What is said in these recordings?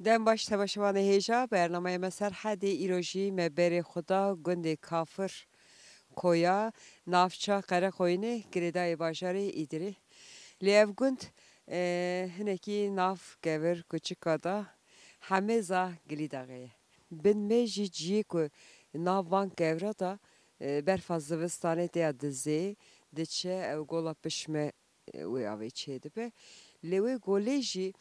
دم باش تماشاوان هیجا برنامه مسر حد ایروژی مبر خدا گند کافر کویا نافچا قره خوینه گریدای باشاری ایدری لیف گند هنکی ناف گور کچکادا همه زا گلیداغه بن میجی جی کو ناف وان گورا دا برفاز زوستانه دیا دزی دچه او گولا پشمه وی آوی چه دبه لیوی گولیجی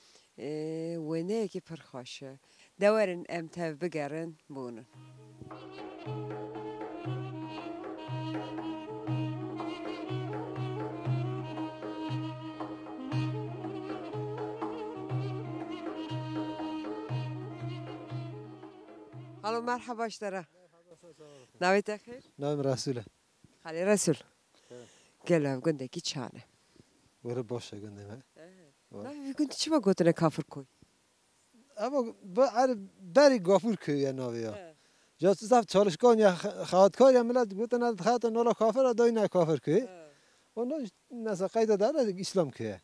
وینه کی پرخاشه دورن ام تف بگرن بونن الو مرحبا اشترا نویت خیر نام رسوله خالی رسول گلو گنده کی چانه وره باشه گنده ما نه گنده چی با گوتنه کافر کوی اما بری گافور که یا ناویا جاست زفت چالشکان یا خواهدکار یا ملت گوتن از خواهد نولا کافر دای نه کافر که اونو نسا قید داره اسلام که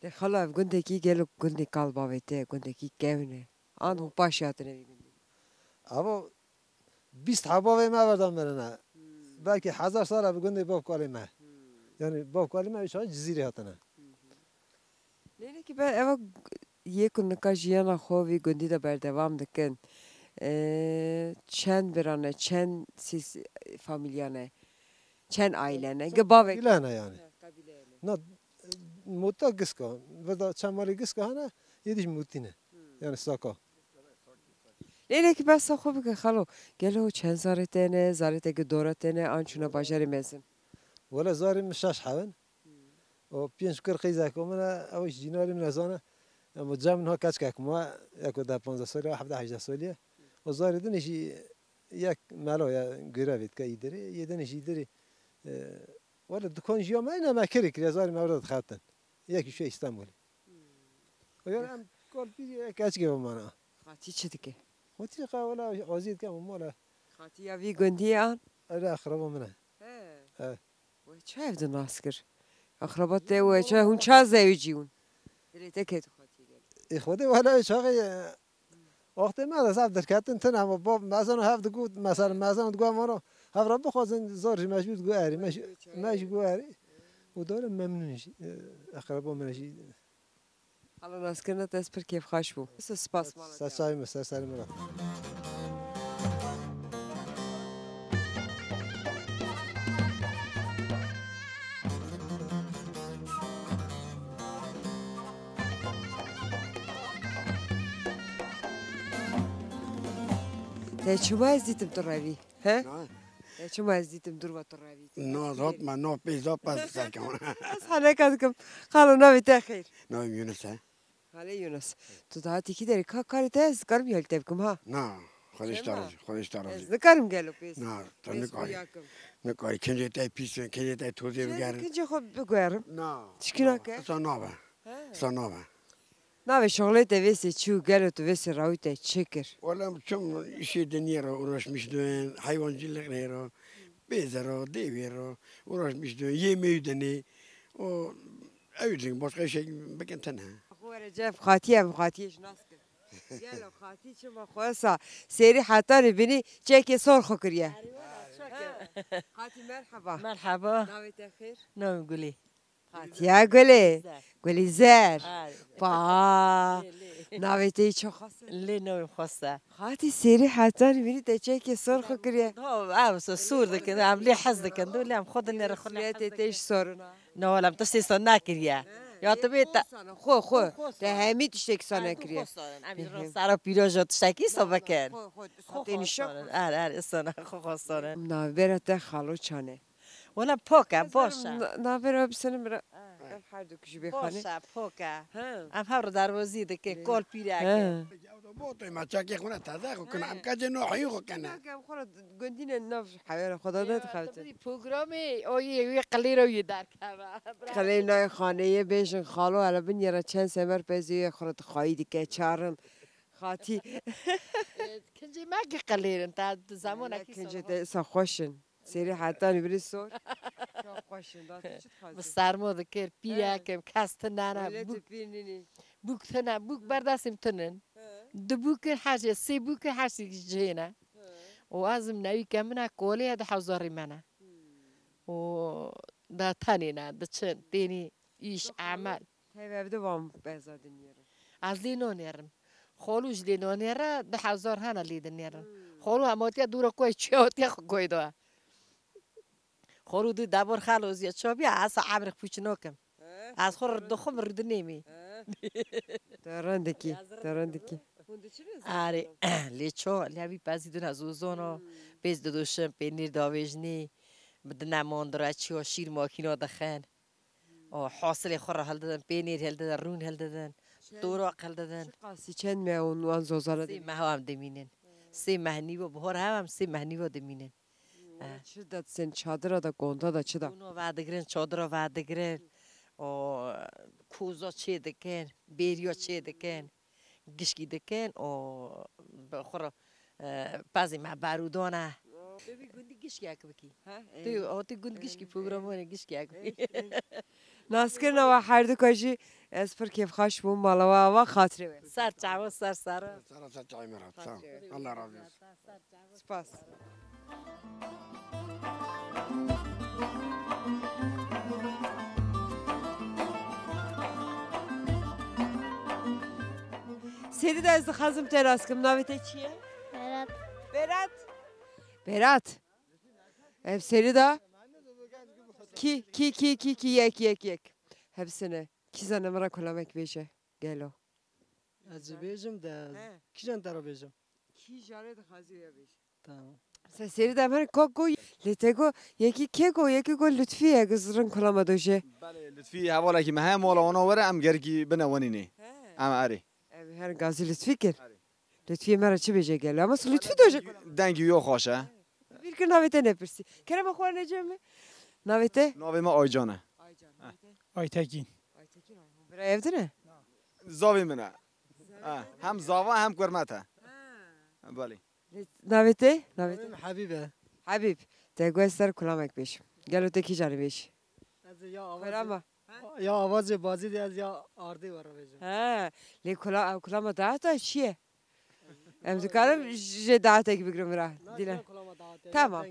ده خلا گنده کی گلو گنده کالبا ویته گنده کی گونه آن هم پاشیاتنه گنده اما 20 حباب ما بردم برنه بلکه 1000 سال به گنده باب کالی ما یعنی باب کالی ما ایشان جزیره هاتنه نه که به اوا یک نکاجیانا خوی گندی دا بردوام دکن چند برانه چند سیس فامیلیانه چند عائلانه گباوه قبیله yani نه موتا گسکا ودا چمالی گسکا هنه یدیش موتینه yani ساکا نه که بس خوبه که خالو گلو چند زارتنه زارته که دورتنه آنچونه باجری مزن ولا زاري مشاش حاون و پینش کر خیزه که من اوش جیناری من ازانه اما جامن ها کچ که ما یک ده 15 ساله 17 18 سالیه و زاری دنیشی یک ملا یا گروید که ایدری یه دنیش ایدری ولی دکان جیا ما اینا مکری که زاری مورد خاطن یکی شو استانبولی و یا هم کار بی کچ که بمانه خاطی چه دیگه خاطی قاولا آزید که مالا خاطی یا وی گندی آن اره اخراب منه و چه افدن ناسکر اخرابات ده و چه هون چه زیوجیون دلی تکه تو خاطی گل خودی ولی چاقی وقتی ما از در کتن تن اما باب مثلا هفت گود مثلا گو ما رو هفت را بخوازن زارش مشبوط گو اری مش گو اری و داره ممنونش اقربا منشی حالا ناسکر نه دست پر کیف خاش بو سپاس مالا سچای مستر سر مرا ته چما از دیتم تو روی ها نه ته چما از دیتم دور و تو روی نه داد من نه پیدا پس سکم از حالا کدکم خالو نوی تخیر نه یونس حالا یونس تو تا کی داری کاری تاز کارم یال تبکم ها نه خودش داره خودش از داره نکارم گلو پیس نه تو پیس نکاری بیاکم نکاری کنجه تای پیس کنجه تای توزیع بگیرن کنجا خود بگویرم نه چیکار که اصلا نه اصلا نه نوی شغله دویسی چیو گلو تو ویسی راوی تا چکر ولی چون işi deniyor uğraşmıştım hayvancılıkla bezara devira uğraşmıştım yemeği deni o evlilik başka şey bakın tane خوار جف خاطی هم خاطیش ناس کن گلو خاطی چما خواسته سری حتی بینی چه که سر خکریه خاطی مرحبا مرحبا نوی تخیر نام قولي خاطیه گلی گلی زر با ليه نوی تی چه خاصه ليه نام خاصة خاطی سری حتی بینی تا چه که سر خکریه هو عاوز السور ذاك عم ليه حظ ذاك دول عم خذ اني رخ سوریت تیش سرنا نو ولا متصي صناكر يا يا طبيعة خو خو ده همی تشتک سانه کریه عم يروح صار بيروجو تشتكي صبكان خو تینی شو السنة خو خاصة نه بره تا خالو چانه ولا بوكا بوشا نه بره بسنم بره هر دو کشی بخانه بوشا بوكا ها عم هور دروازي ذاك كول بيراك بوتو ما تشاكي خونه تزاق كنا عم كاجي نوحي كنا کم خورد گندین نف حیار خدا داد خالته برنامه اوی قلیرو یدار کبا خلی نای خانه بیشن خالو علا بین یرا چند سمر پیزی خورد خواهی که چارن خاطی کنجی مگی قلیر انت زمان کی کنجه تا خوشن سری حتی نبری سور خوشن داد چی خواهد سرما دکر پیرکم کست نانه ولت پیر نینی بوک تنه بوک برداشتیم تنن دبو که حاجه سی بو که حاجه جینا و ازم نوی کمنا کولی هذا حوزاري منه و دا تانينا دا چن تيني إيش أعمال Heve evde vam bezadın yeri. از لينون يرن خولوش لينون يرا دا حوزار هانا ليدن يرن خولو هماتيا دورا كوي چيوتيا كوي دوا خولو دو دابور خالوز يا شوبيا عسا عمرك فيشنوكم از خور دخم ردنيمي Tarandaki. آره لیچو لیابی پسی دو نزوزانو بیز دوشم پنیر داویجنی بدنا ماندرا چیو شیر ماکینا دخن و حاصل خور هل دادن پنیر هل دادن رون هل دادن دوراق هل دادن Qasi çen me unvan zozara سی ماه هم دمینن سی مهنی و بهار هم سی مهنی و دمینن Çıdat sen çadıra da gonda da çıda. اونو وعدگرن چادر وعدگرن و کوزا چه دکن بیریا چه دکن گشکی دکن و بخور بعضی ما بارودانه ببین گندی گشکی اکبکی تو گند گشکی پروگرامونه گشکی اکبکی Naskir nava her dukajı esper kef khaş bu malava va khatri ve. سر چاوا سر سر سلام سلام مرحبا سلام الله راضي Spas. Seni de ez xazım teraskım navete çiye? Berat. Berat. Berat. Hep seni de. Ki yek. Hepsini. Ki zanamara kolamek beşe. Gelo. از بیجم ده کیجان ترا بیجم Ki jare de xazıya beşe. tamam Sen seri de hemen kogo letego yeki kego lütfiye kızırın kolama döşe. بله لطفی حواله که مهم مالا اونا وره ام گرکی بنوانینه ام اری Her gazi lütfi kir. Lütfiye mera çi beşe gelo ama lütfi döşe. دنگی یو خوشه Bir gün navete ne pirsi. Kerem akvar necemi? Navete? ناوی ما آیجانه آیتکین Aytekin ay. Bira evde ne? زاوی منه هم زاوا هم کرمته بله Navete? حبیبه Habib. Tego eser kulamak beş. Gel öteki canı beş. از یا آواز Kurama. یا آواز بازی دی از یا آردی ورا بیجم Ha. Le kulama daha da şiye. Em zikarım je daha tek bir grumra. Dile. Tamam.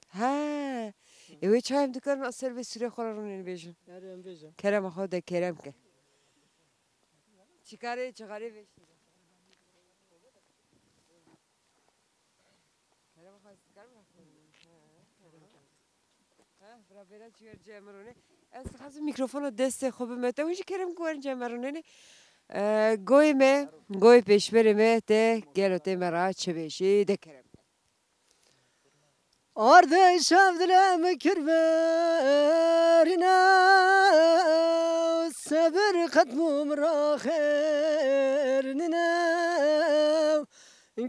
Ha. Evet çayım dikarın asır ve süre korarın beşin. yarım بیجم Kerem akho de Kerem ke. Çıkarı beş. برابر چیار جمرونه از خاص میکروفون دست خوب مته وش کرم کوان جمرونه نه گوی پیش بریم ده گلوته مرا چه بشی ده کرم آرده شب دلم کربرینا صبر ختمم را خیر نینا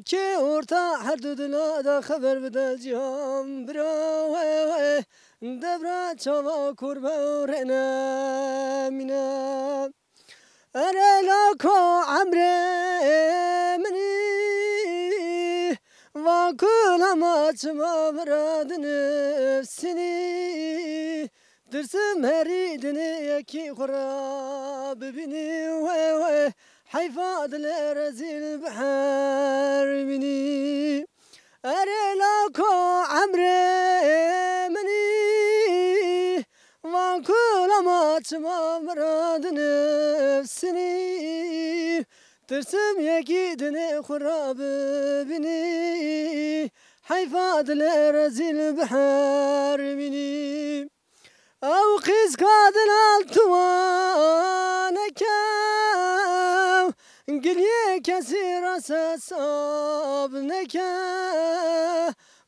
که ارتا حد دلا دا خبر بده جام برا دبرا چوا کربرینا مینا أنا لكو عمري مني وكل ما تما مراد نفسني درسم هريدني يكي خراب بني وي حيفاد الرزيل بحر مني أنا لكو عمري مني وكل ما تما مراد نفسني ترسم يكيدني خراب بني حيفاد الرزيل بحر مني أو قيس قادن التوانك قلي كثير صابنك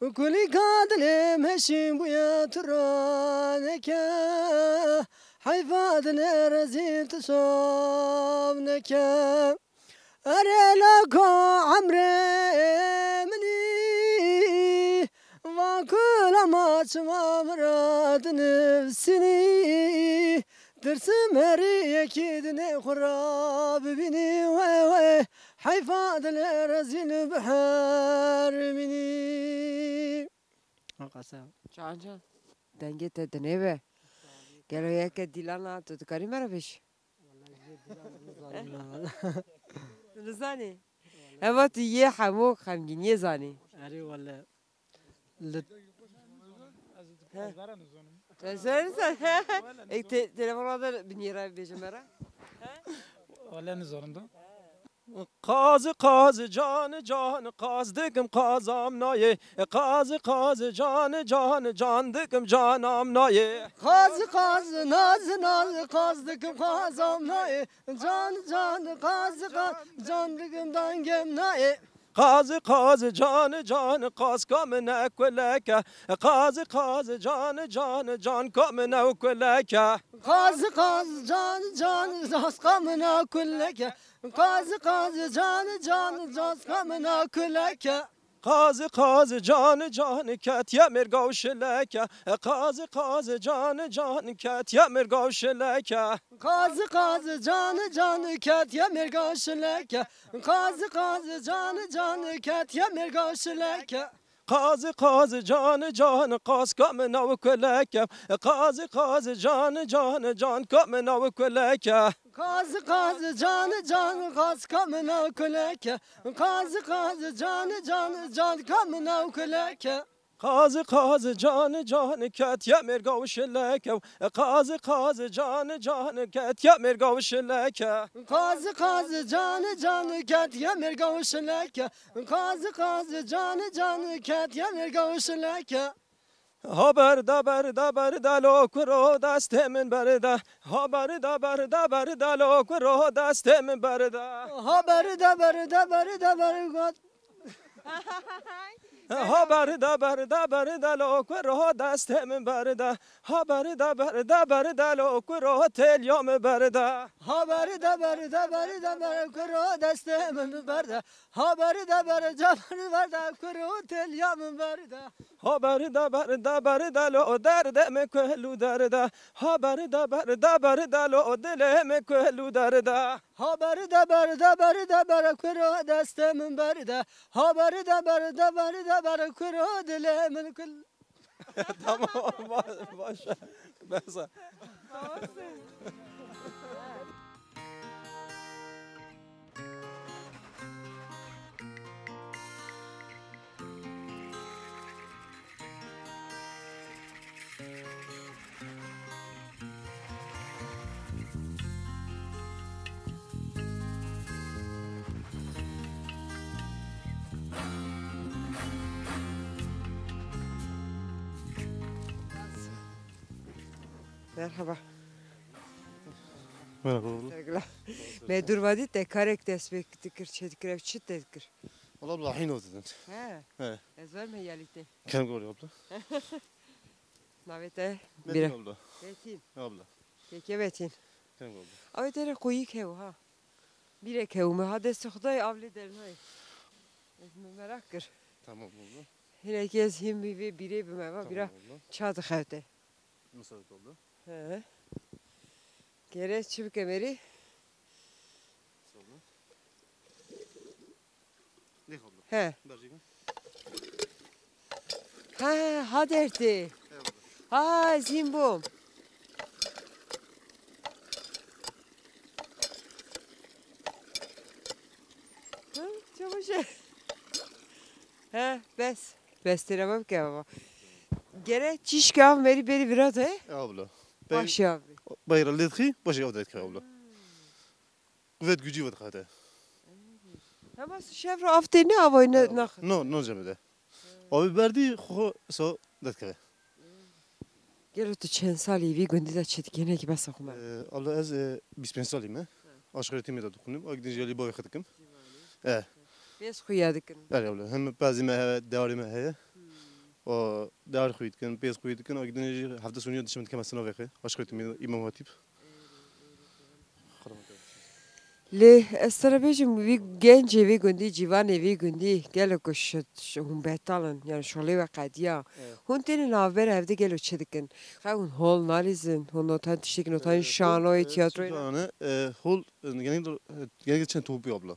وكل قادل مشي بويا ترانك حيفاد الرزيل تصابنك أنا لكو عمري مني وكل ما تما مراد نفسني درسم هري أكيدني خراب بني وي حيفاد الرزيل بحر مني can denge te deneve gelo yeke dilana tutkari mera beş Rızani اما تو یه همو خمگینی زانی اری والله تسر ای تلفن را بنیره بیجم مرا والله نزارم قاز قاز جان جان قاز دکم قازام نایه قاز قاز جان جان جان دکم جانم نایه قاز قاز ناز ناز قاز دکم قازام نایه جان جان قاز قاز جان دکم دنگم نایه قاز قاز جان جان قاز کم نکلک قاز قاز جان جان جان کم نکلک قاز قاز جان جان قاز کم نکلک قاز قاز جان جان جان کم نکلک قاز قاز جان جان کت یا مرگوش لک قاز قاز جان جان کت یا مرگوش لک قاز قاز جان جان کت یا مرگوش لک قاز قاز جان جان کت یا مرگوش لک قاز قاز جان جان قاز کم نو کلک قاز قاز جان جان جان کم نو کلک قاز قاز جان جان قاز کم نو کلک قاز قاز جان جان جان کم نو کلک قاز قاز جان جان کت یا مرگوش لک قاز قاز جان جان کت یا مرگوش لک قاز قاز جان جان کت یا مرگوش لک قاز قاز جان جان کت یا مرگوش لک بردا بردا بردا لوکرو دست من بردا بردا بردا بردا لوکرو دست من بردا بردا بردا بردا بردا بردا بردا بردا لوکرو دست من بردا بردا بردا بردا لوکرو تلیام بردا بردا بردا بردا لوکرو دست من بردا بردا بردا بردا کرو تلیام بردا بردا بردا بردا لو درد مکلو دردا بردا بردا بردا لو دل مکلو دردا بردا بردا بردا بردا کرو دست من بردا بردا بردا بردا بردا کرو دل من کل tamam başa besa Merhaba. Merhaba. Teşekkürler. Medurvadi tekarek destek dikir çedikir çit dikir. والله abla الحين وزدت. He. Ezber mi yalite? كم قولي abla? Navete Metin bire. abla. Betin. Abla. Keke betin. كم قولي? Avetere koyu kev ha. Bire kev me hades Xuday avli dernay. Ezme merak kır. Tamam abla. Herkes him bir bire bir meva bira Tamam abla. çadı xevte. Müsaade abla. He. Gere çibuk emeri. Abla. Ne abla? He. Bercik mi? Ha haderti. Ha zimbom. Ha çamaşır. He bes. Bestiremem ki ama. Gere çiş kav meri beri biraz he. Abla. Baş abi. Bayır ledhi, başı avdet ki abla. Kuvvet gücü var kate. Ama şevre afteni avayna nak. No cemede. Abi berdi xo so det ki. Gere tu çen sali vi gündüz açtık gene ki bas okuma. Abla ez 25 salim. Aşkıretimi de dokunum. Agdin jeli boy xatikim. Bes xuyadık. Evet abla. Hem bazı mehve devarime heye. O değer koydukun, pes koydukun, o gidince hafta sonu dışında kemer sınav verir. Aşkıretimi İmam Hatip. Le estarabejim vi genç vi gündi civan vi gündi gelo kuş hum betalın yani şöyle ve kadiya. Hun tenin haber evde gelo çedikin. Kavun hol nalizin hun otan tişikin otan şanoy tiyatro. Yani hol genel için topu abla.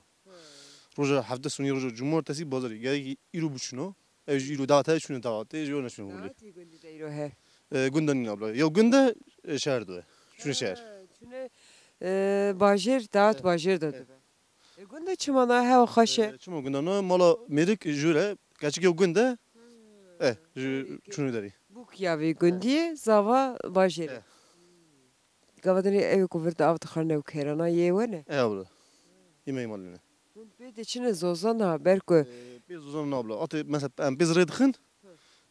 Roja hafta sonu roja cumartesi bazarı. Yani iru buçuno. Iru dağıtı şunu dağıtı. Iru ne şunu oluyor. Gündi de iro he. Günden abla. Ya günde şehirde. Şunu şehir. Şunu bajir dağıt bajir dedi. Günde çimana hava xaşe. Çimo gündana mala merik jüre kaçık yok günde. Şunu deri. Bu kiyavi gündi zava bajeri. Gavadani ev kuvveti avt xarne ukerana yevene. Abla. Yemeğim aline. Bir de içine zozana berko. Biz uzun abla. Atı mesela biz redkin.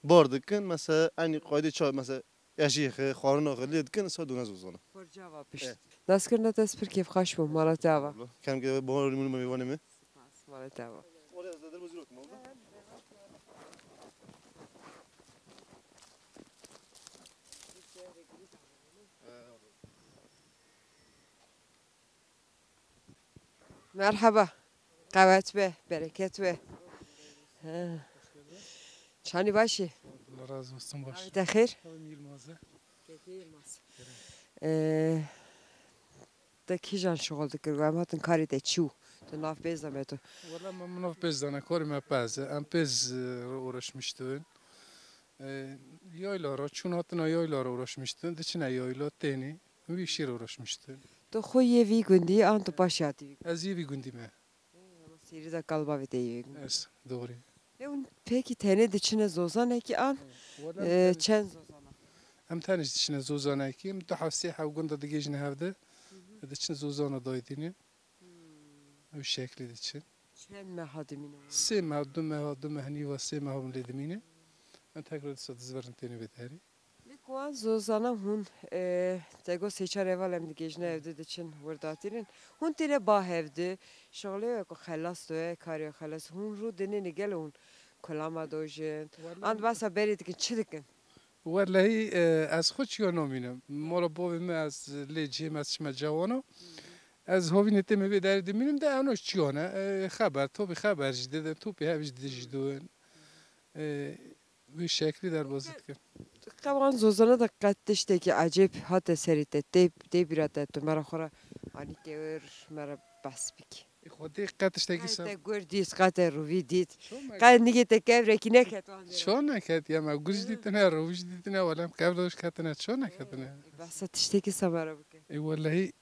Bardıkın mesela aynı kaydı çay mesela yaşayık xarına gıledkin saduna zozana. Por cevap işte. Naskırna tespir keyf xaş bu malatava. Abla. Kem ki bu arada bunu meyvane mi? Malatava. Oraya zaten bu zürük mü abla? Merhaba. Kavet be, bereket be. Çani başı. Allah razı olsun baş. Kavet ahir. Tamam Yılmaz'a. Da kijan şoğul dikir. Gam hatın kari de çu. Da naf bezame to. Valla memnun bezdana koruma pazı. Am pez uğraşmıştım. Yaylara, çun hatına yaylara uğraşmıştım. Diçine yayla teni. Bir işe uğraşmıştım. Da xoye vi gündi an to başati. Az iyi bir gündime. Siri da kalba ve deyi. Es, doğru. Peki tene diçine zozan ki an. Çen zozana. Am tanış diçine zozana ki. Mütehafsiha ve gunda digijne havde. Diçine zozana daydini. O şekli için. Çen mehadimine. سه ماه دو ماه نیو سه ماه هم لیدمینه من تکرار صد زبرن تینی بداری Likuan zozana hun tego seçer evalem digejne evde için vurdatinin. Hun tine bah evde. Şağlıyor ko xelas to kariyo xelas. Hun ru denene gel hun. Kolama dojin. And basa beri dikin çidikin. والله از خود چیکار نمینم مالا بابم از لیجیم از شما جوانو از هاوی نتیم به در دمینم ده آنش چیانه خبر تو به خبر جدید تو به هیچ دیجدون به شکلی در بازد کن Kavan zozana da kattıştı ki acayip hat eserite. De bir adet mera xora. Ani kever mera basbik. خودی قطعش تکی Kayte سر gördüyüz kate ruvi dit. Kay nige te kevreki ne ket van. چون نکرد یا ما گوش دیدنه روش دیدنه ولم قبلش کتنه چون نکردنه Basa tişteki samara buke. ای والله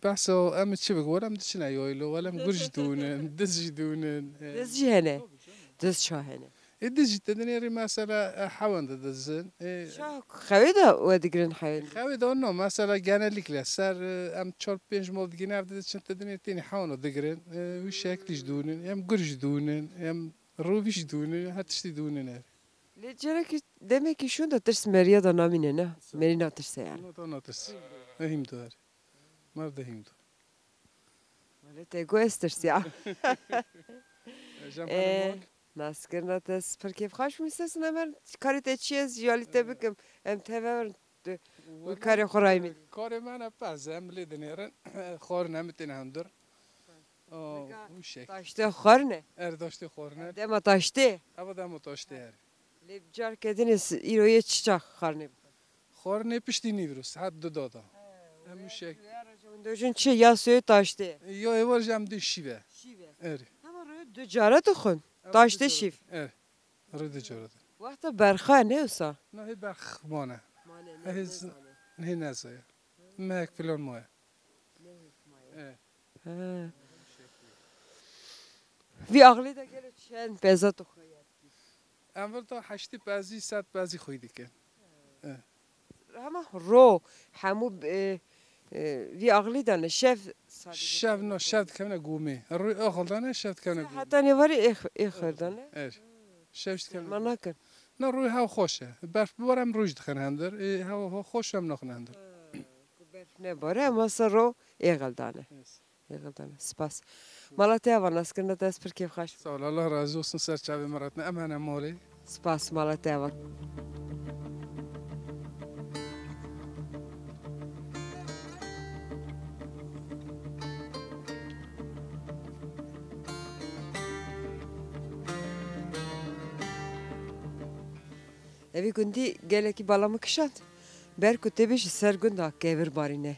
بحث ام چی بگو ولم دشنه یایلو ولم گوش دونن دزج دونن Dız jihene. Dız şahene. دزج تدنيري مثلا حوان دزن Şah xavi da o digrin hayal. خاوي دونو مثلا genellikle سر ام 4-5 مول دگين عبد دشن تدنير تاني حوانو دگرن وش شكلش دونن ام گرج دونن ام روبيش دونن هاتشتي دونن Lecere ki demek ki şunu da tırs Meria da namine ne? Merina tırsa yani. نو تو ناتس هم دار مرد هم دار Öyle te göstersi ya. جام Naskırna tes per keyf xaş mı istersin hemen karite çiz yalite bikim. Em tever bu kare xoray mi? کار من پس هم لیدنیرن خور نمیتونه هم در وش شکل Taştı xor ne? ارداشتی خورنه Dema taştı. ابدا متاشتی هر Lebcar kediniz iroya çiçak xarne. خور نپشتی نیوروس حد دو دادا همون شکل Dojun çi ya suyu taştı. یا ایوار جام دی شیوه Şive. اری Ama röy dücara tıxın. Taştı şif. اری رد جورد Vakta berxa ne olsa? نه هی برخ مانه نه نزایا مک فلان ماه Vi ağlı da gelir çen peza tıxın. اول تا هشتی بعضی صد بعضی خویدی که Ama ro hamu vi ağlı da ne şef شب نه شب کنه گومی روی آخر دانه شب کنه گومی hatta ne var da ne? اری شبش کنه Manakın. نه روی هوا خوشه برف ببرم روش دخنه هندر هوا خوش هم نخنه هندر Ne bare ama ro eğildane. Eğildane. Spas. Malatya var naskırna da espir keyf xaş. سوال الله razı olsun serçave maratne امانه مالی Spas Malatya var. Evi gündi geleki balamı kışat. Berku tebiş ser gunda kevir barine.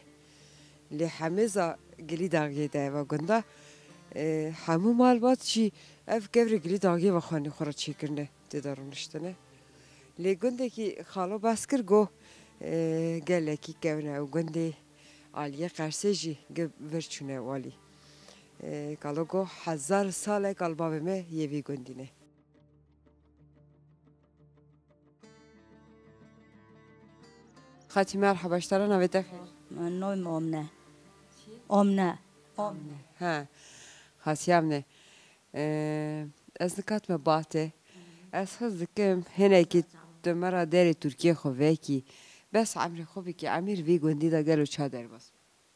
Li hamiza gili dagiye de eva gunda. Hamu malbat çi ev kevri gili dagiye ve khani khora çekirne. Dedarun işte ne. Li gundeki khalo baskır go geleki kevne ev gundi aliye karseji verçune vali. گالوگو 1000 ساله گالباوی me یوی گندینه خاطی مرحبا اشترا نویده خیر نوم آمنه آمنه ها خاصی امنه از نکات me باته از خز دکم هنه کی دمرا دری ترکیه خواه کی بس عمری خوبی که امیر وی گندی دا گلو چا در باز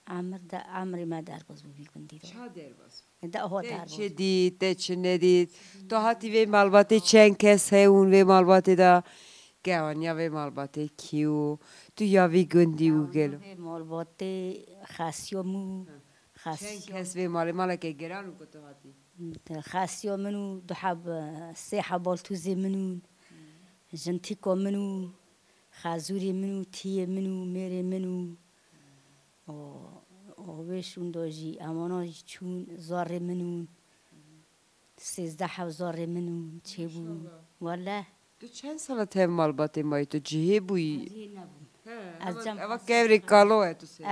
عمري ما دار باز بيكون دي چا در باز ده هو دار باز چه دید ده چه ندید تو هاتی وی مالباتی چند کس هون وی مالباتی دا گوانیا وی مالباتی کیو تو یا وی گندی و گلو مالباتي خاسيومو چند کس وی مال که گرانو کتو هاتی خاسيو منو دحب سيحة بالتوزي منو جنتيكو منو خازوري منو تيه منو ميري منو ويشون دوجي امانا چون زار منون 13 زار منون چه بود والله تو چند سالت هم مالباتی مایی تو جهه بوی از جم اما کبری کالوه تو سی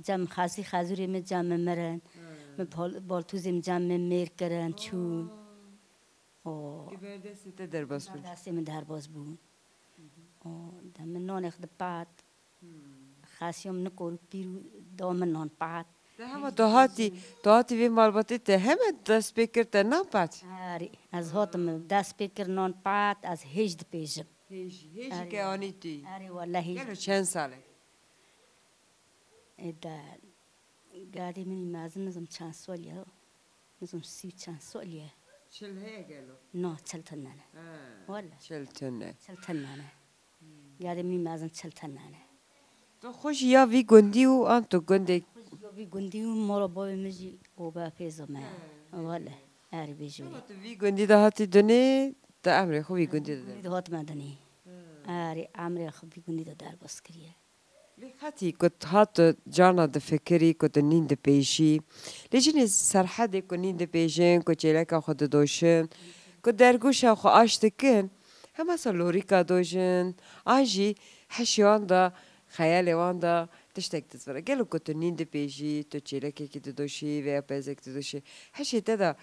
جم خاصی خازوری می جم مرن می بالتوزیم جم میر کرن چون گبرده سیته در باز بود دستی می در باز بود دم نان اخد بعد خاسيوم نقول بيرو دام نان بعد ده همه تو هاتی وی مالباتی ته همه دست بکر ته نه پات از هاتم دست بکر نان بعد از هجد پیشم هیچی که آنی توی والله گلو چند ساله ده قاعدة مني مازن نظم چند ساليه نظم 30 چند ساليه چل هی گلو نه چلتنانه والله چلتنه چلتنانه قاعدة مني مازن چلتنانه تو خوش یا وی گندی و آن تو گنده بي گندی و مالا بابي مجي و با پیزا ما والله بيجوري تو وی گندی ده هاتی دنه تا امره خو وی گندی ده ده هات مدني عمري خو بي گندی ده در باس کریه لی خاطی کت هات جانا ده فکری کت نین ده پیشی لیجنی سرحده که نین ده پیشن که چیلکا خود دوشن که درگوش خو آشتکن همه سالوری که دوشن آنجی حشیان ده خیال وان ده تشتک تزبره گلو که تو نین ده پیشی تو چیلکی که دوشی و پیزک دوشی هشی ده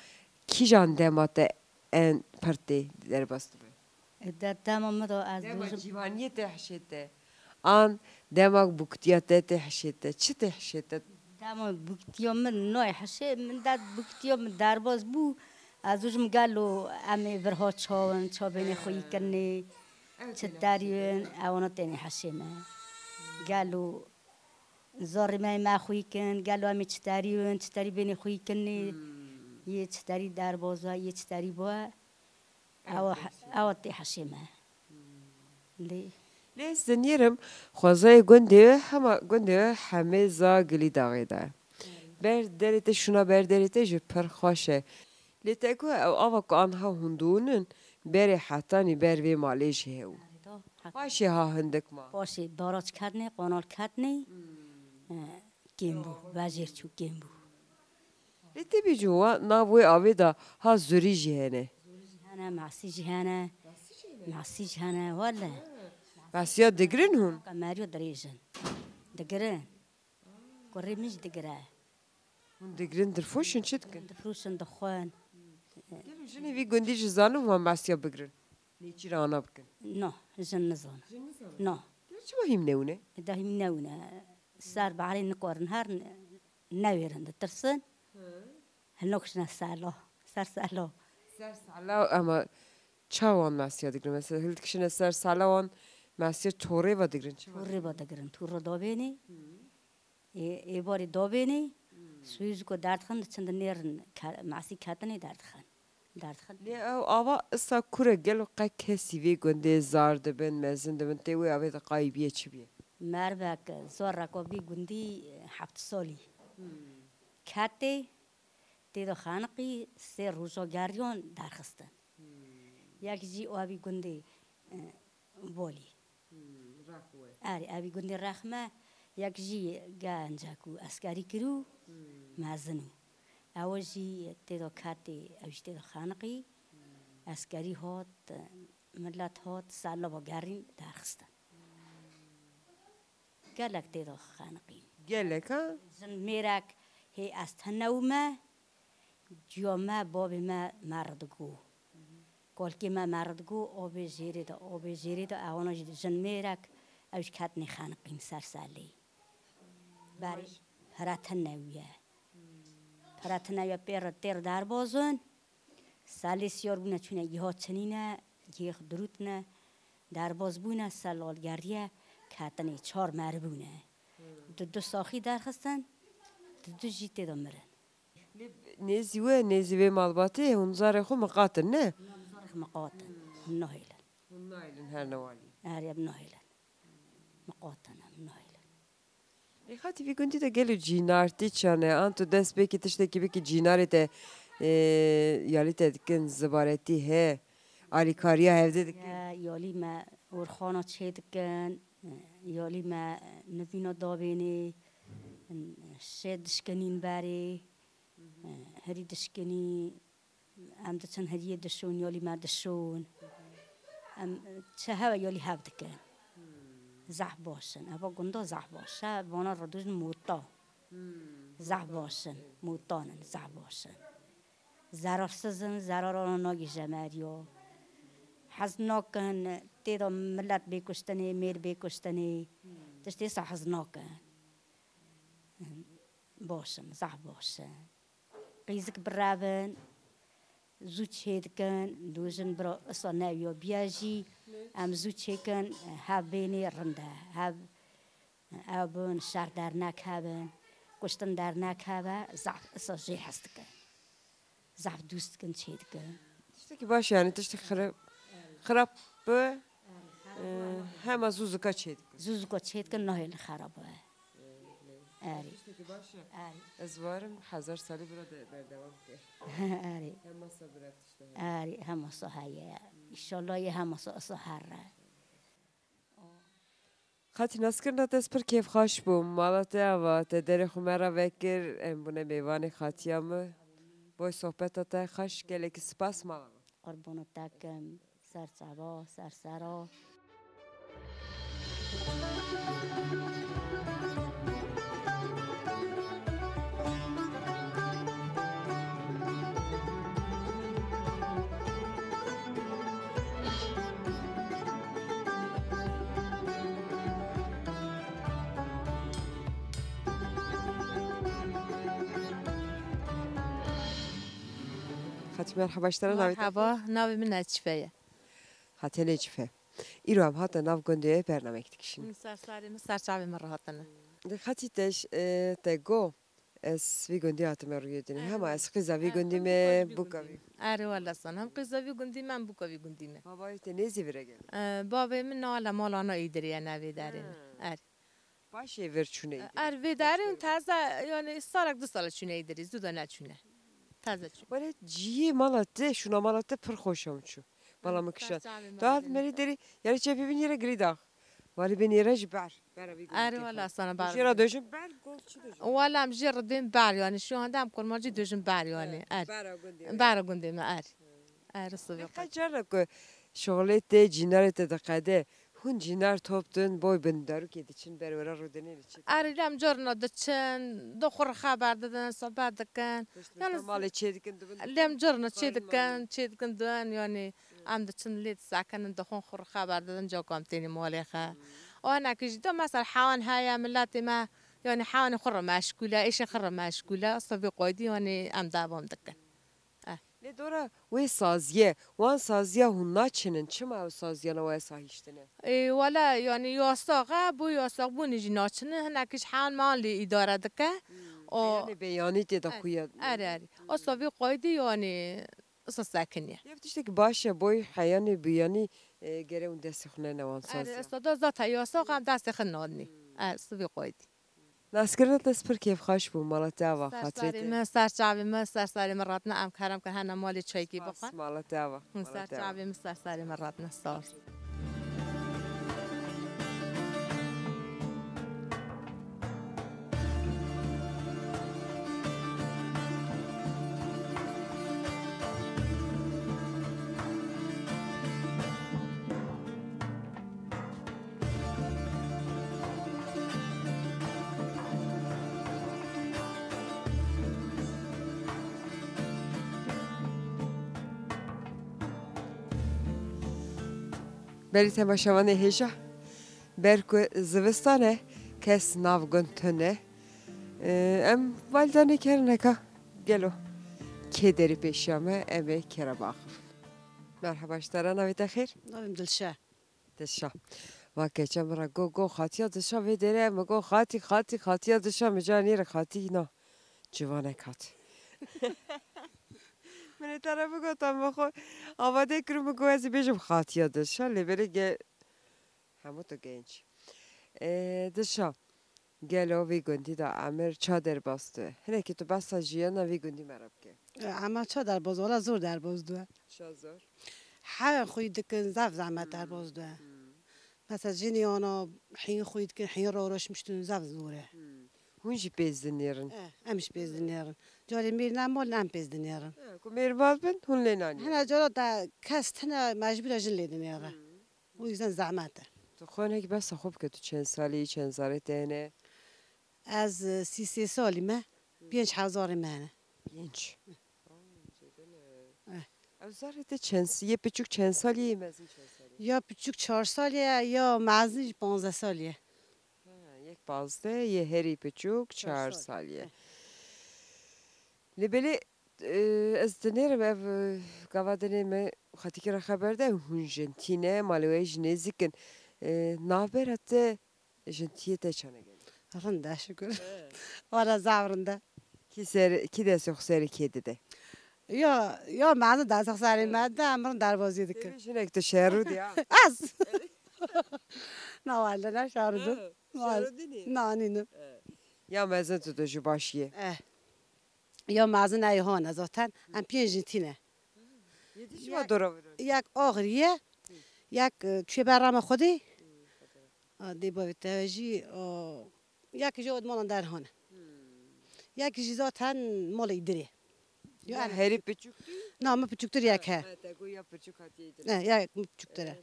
کی جان دمات ان پرتی در باست به ده تمام مدو از دماغ دوش جوانی تحشیته آن دماغ بکتیات تحشیته چه تحشیته تمام بکتیام من نوع حشه من داد بکتیام در باز بو از دوشم قالو امی ورها چا بین خویی کنی چه داریون اونا تنی حشه ما قالو زار ما خویی کن قالو امی چه داریون چه داری بین خویی کنی یه چه داری در بازا یه چه داری با او تی حشه ما لی لیس دنیرم خوازای گنده همه زاگلی داغی ده بر دریته شونا بر دریته جو پر خوشه لیته که او آوا که آنها هندونن بری حتانی بر وی مالیش هیو خوشی ها هندک ما باشه باراج کردنی قانال کردنی گیم بو وزیر چو گیم بو لیته بی جوا ناوی آوی دا ها زوری جهنه هنه معسی جهنه والله بس یا دگرین هون کماریو دریجن دگرن کاری میج دگره هون دگرین در فوشن چید کن دفروشن دخوان گلو جنی وی گندی جزانم هم بس یا بگرن نیچی را آنا بکن نه جن نزان نه گلو چه مهم نونه دایم نونه سر بعری نکارن هر نویرن ترسن هنوکشنا سالا سر سالا سر سالا اما چاوان مسیا دگرن مثلا هلت کشن سر سالاوان مسیا توره و دگرن چه توری با دگرن تور دابینی ای باری دابینی سویز کو درد خند چند نیرن معسی کاتنی درد خند نه او آوا اسا کوره گلو قا کسی وی گنده زار دبن مزن دبن تیوی آوی دا قایبیه چی بیه مربک زور رکو بی گندی 7 سالی کاتی تیدو خانقی 3 روزا گریان درخستن یک جی آبی گندی بولی آبی گندی رخمه یک جی گنجا کو اسکاری کرو مازنو اوجی تیدو کاتی اوج تیدو خانقی اسکاری هات ملت هات سالا با گرین درخستن گلک تیدو خانقی گلک ها زن میرک هی از تنومه جیامه باب ما مردگو کالکی ما مردگو آب زیری دا آوانا جن میرک اوش کت نخان قیم سر سالی باری پرات نویه پیر تیر در بازن سالی سیار بونه چونه یه ها چنینه یه دروت نه در باز بونه سالال گریه کتنی 4 مربونه دو ساخی در خستن دو جیته دا مرن نزیوه مالباتی هنزار خو مقاتل نه مقاتن نهیلن هنایلن هر نوالی اريب نهيلن مقاتنا نهيلن خاطی وی گندی ده گلو جینارتی چانه آن تو دست بکی تشته کی بکی جیناری ده یالی تدکن زبارتی he آلیکاریا هفته دکن یالی ما ورخانا چه دکن یالی ما نبینا دابینی شد دشکنین باری هری دشکنی ام دچن هریه دشون یالی ما دشون ام چه هوا یالی هفت دکن زح باشن ابا گندا زح باشه وانا ردوش موتا زح باشن موتانن زح باشن زراrsızın zararına ناگیجمریو حزناکن تیرا ملت بیکشتنی میر بیکشتنی تشتی سا حزناکن باشن زح باشن قیزک برابن زود چیدکن دوزن برا اصلا نویا بیاجی ام زود چیکن هبینی رنده هب ابون شر در نکهبن کشتن در نکهبه زح اصلا جی هستکن زعف دوست کن چید کن. تشتی باشه یعنی تشتی خراب به همه زوزکا چید کن. زوزکا چید کن نهیل خرابه. آری. تشتی باشه. از وارم 1000 سالی برای بردوام که. آری. همه سا برفتشته. آری همه سا هیه. ایشالله یه همه سا هره. خاطی ناس کردن دست پر کیف خوش بوم مالته و تدری خمره وکر بونه میوان خاطیامه. بای صحبت تا خوش گله که سپاس مالا قربانو تکم سر صبا سر سرا خاطی مرحبا اشترا مرحبا ناوی من نچفه خاطی نچفه ایرو هم حتی ناو گنده برنامه کتکشین سرچاوی من راحتنه خاطی تش تگو از وی گندی هاتم روی دنی همه از قیزا وی گندی می بوکاوی آره والله سن هم قیزا وی گندی من بوکاوی گندی نه بابای تنیزی ورگل بابای من نالا مالانا ایدریه نوی دارین آره باشه ورچونه ایدری آره وی دارین تازه یعنی سالک 2 سال چونه ایدری زودا نچونه تازه چونه ولی جی مالاته شونا مالاته پر خوشم چو بالا مکشان داد مری داری یعنی چه ببینی را گریدا ولی بینی را جبر آره والله سن بار جرا دوشم بر گفت چی دوشم والله ام جر دیم بار یعنی شو هندم کل ماجی دوشم بار یعنی بار گندی ما آره صبح خجر که شغلت جینارت دقیقه هون جینار توپتن بای بندارو که دیچن برورا رو دنیل چی آره لام جرنا دچن دخور خبر دادن صحبت دکن یعنی مال چی دکن لام جرنا چی دکن دون یعنی ام دچن لید ساکن دخون خور خبر دادن جا کام تینی مالخه وانا كجدا مثلا حوان هاي ملاتي ما يعني حوان خرة مشكولة إيش خرة مشكولة صبي قايدي يعني أم دابم دكان نه دورا وی سازیه وان سازیه هننا چنن چما او سازیه نوای ساهیشتنه إيه ولا يعني ياساقة بو نجي ناتشنه هناكش حوان ما اللي إدارة دكا يعني بیانی تدا خویا أري صبي قايدي يعني ساكنية یفتشتی که باشه بای حیانی بیانی گره اون دست خونه نوان سازیه أري صدا ذات ياساقة هم دست خنادني صبي قايدي ناسکرنا دست پر کیف خوش بو مالت آوا خاطرت سرساری مراتنا ام کارم که هنر مالی چای کی بخن مالت آوا سرساری مراتنا سار بری تماشاوان هیجا برکو زوستانه کس نافگون تنه ام والدانه کرنه که گلو که داری پیشامه امه کرا باخر مرحبا اشترا نویت خیر نویم دلشه دشا و که چمرا گو خاطیا دشا وی داره اما گو خاطیا دشا مجانی را خاطی نه جوانه کات من طرف گفتم بخو آواده کرم گو از بیشم خاطیا دشا لیبره گه همو تو گنج دشا گلو وی گندی دا امر چادر باسته هنه که تو بسا جیانا وی گندی مراب که اما چه در باز ولی زور در باز دوه شازور حیان خوی دکن زف زحمت در باز دوه مثلا جنی آنا حین خوی دکن حین را روش مشتون زف زوره هونجی پیزدنیرن امش پیزدنیرن جاری میر نمال نم پیزدنیرن کو میر باز بن هون لینانی هنا جارا دا کس تنا مجبور جن لیدنیره و yüzden زحمته تو خونه که بس خوب که تو چند سالی چند ساله تنه از 33 سالی من 5000 منه پنج از زارت چند یه پیچوک چند سالیه مزین چند سالی یا پیچوک 4 سالیه یا مزنی 15 سالیه یک 15 یه هری پیچوک 4 سالیه لبلی از دنیرم اف گوادنی من خاطی که خبر ده هون جنتینه مالویج نزیکن نابرات جنتیه ته چنه گلی رنده شکر آره زورنده کی دست سری کیده ده یا مزن دست سری مده امرن دروازه دکه شنک تو شهرو دیا از نه والله نه شهرو نه نینو یا مزن تو جو باشیه یا مزن ایهان zaten ام پیجنتینه یدیش ما دورا یک آخریه یک چه برام خودی دی با توجی یک جود مال در هانه یک zaten مال ایدری یا هری پیچوک نه ما پیچوکتر یک ها یا پیچوک هاتیه نه یک پیچوکتره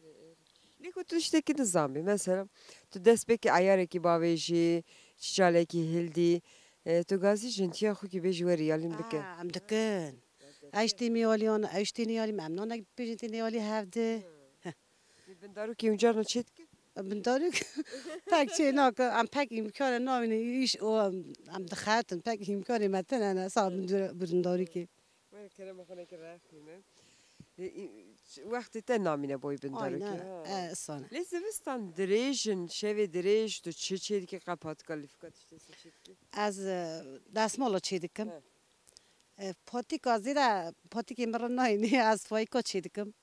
لیکو تو işte ki nizami mesela tu despeki ayare ki baveji çiçale ki hildi tu gazi jentiya xu ki beji weri yalim bike am dikın ayşti mi yolion ayşti ni yolim amnon ek pejti ni yoli havde ben daru ki uncar no çetki ben daru pek şey nak am pek imkanı navini iş o am dxatın pek imkanı meten ana sab burun daru ki ben kerem xone ki raxime وقتی te namine boy ben daru ki sana Lezivistan direjin şevi direj tu çiçeği ki kapat kalifikat işte seçitki az dasmolo çedikim potik azira potik imran nayni az fayko çedikim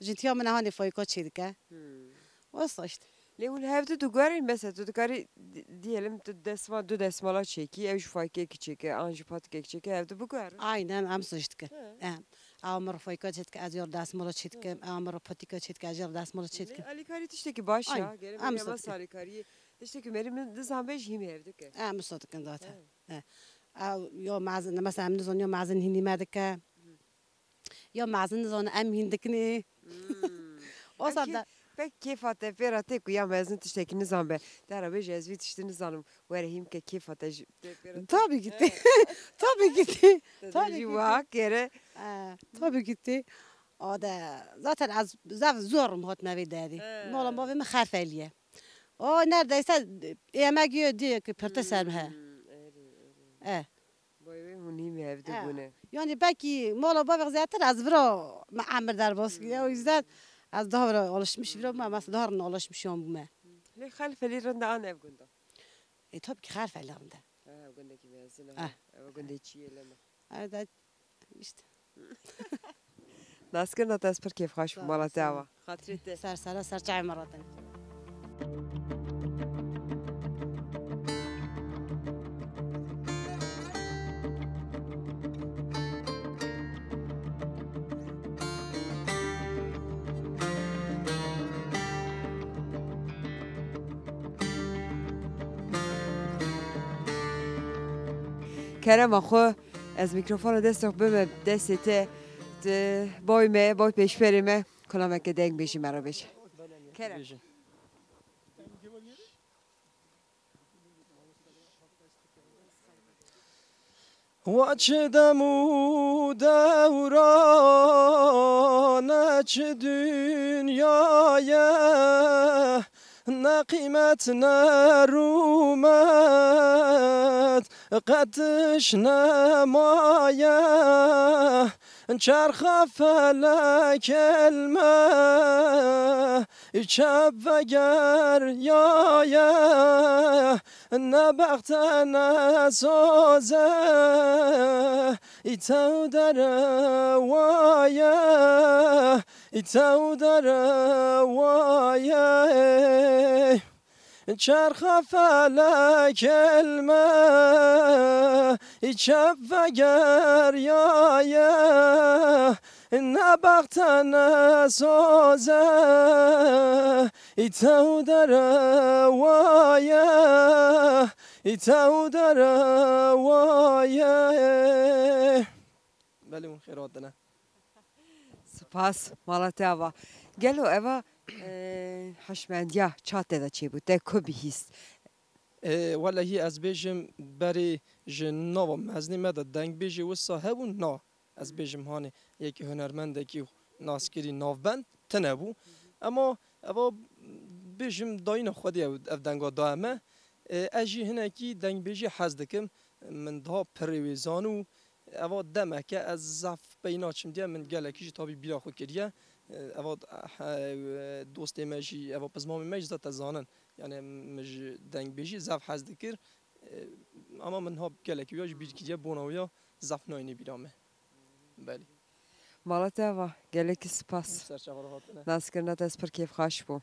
jitiya men hani fayko çedike واسه işte Lehun hevde tu garin mesela tu gari diyelim tu desmala çeki ev şu fayke ki çeki anju patike ki çeki evde bu gar aynen amsa işte amr fayko çedike az yor dasmolo çedike amr potika çedike az yor dasmolo çedike Ali kari işte ki baş ya gelin ama sari kari işte ki benim de zambeş him evde ki amsa tıkın zaten ya mazın mesela amne zon ya mazın hindi medike ya mazın zon am hindikni o sada pek keyfate ferate ku ya mezun tişteki nizam be darabe jezvi tişti nizanım vereyim ki keyfate tabii gitti tabii gitti tabii vah kere tabii gitti o da zaten az zor muhat mevi dedi mola mavi mi harfeliye o neredeyse yemek yiyor diyor ki pırtı serme boyu munim evde bu ne yani belki mola babak zaten az bro amir der baskı o yüzden az daha alışmış bro ama mesela daha alışmışım bu me ne halfeli rende an ev gunda tabii ki harfelerinde ev gunda ki mezun ev gunda çiyeleme evet işte Nasıl na tas per keyf hoş malatava خاطرته سر چای مراتن Kerem axı az mikrofonu dəstək bölmə dəstə boy peşperime kolamak denk beşi merabeş. Kerem. وچه دمو دوران چه دنیایه نه قیمت نه رومت قدش نمایه چرخ فلک المه چپ و گریایه نه بخت نه سازه ایتو در وایه ایتو در وایه چرخ فلک المه چپ و گریایه نه بخت نه سازه ایتو در وایه ایتو در وایه بله اون خیرات دنه سپاس مالاتیا و گلو اوا حشمندیا چات دا چی بود ده کو بیهیست ولی هی از بیجم بری جنوا مزنی مد دنگ بیجی و صاحبون نا از بیجم هانی یکی هنرمنده کی ناسکری ناوبند تنبو اما بیجم داین خودی اف دنگا دائمه اجی هنه کی دنگ بیجی حز دکم من دا پرویزانو اوا دمه که از زف بیناچم دیه من گله کیش تابی بیلا خود کریه اوا دوستی ماشی اوا پزمامی ماش زات زانن یعنی مج دنگ بیجی زف حز دکر اما من ها گله کی بیاج bir کیه بوناویا زف ناینی بیرامه بله مالاتیا و گله کی سپاس ناسکرنا دست پر کیف خاش بو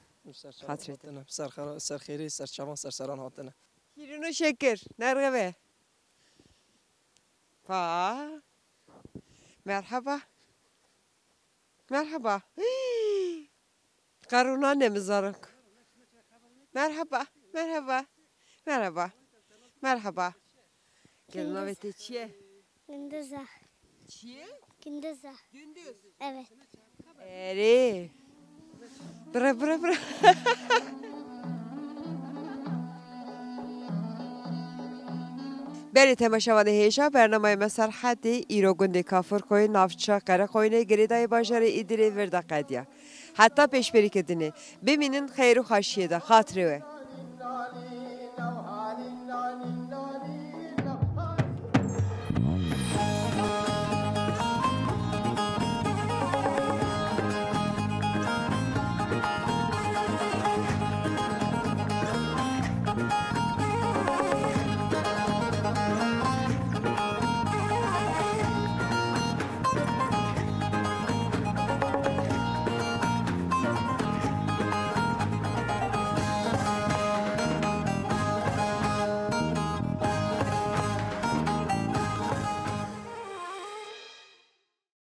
خاطرت سر خیری سر چوان سر سران هاتنه Kirino şeker. Nerede? Merhaba. Merhaba. Karuna ne mizarık? Merhaba. Merhaba. Merhaba. Merhaba. Gelin avete çiye. Gündüz'e. Çiye? Gündüz'e. Gündüz. Evet. Eri. Bra bra bra. بری تماشاوان هیجا برنامه مسرحتی ایرو گنده کافر کوی نافچا قره کوینه گریدای باجر ایدری ورده قدیا حتی پیش بری کدنه ببینین خیر و خاشیه ده خاطره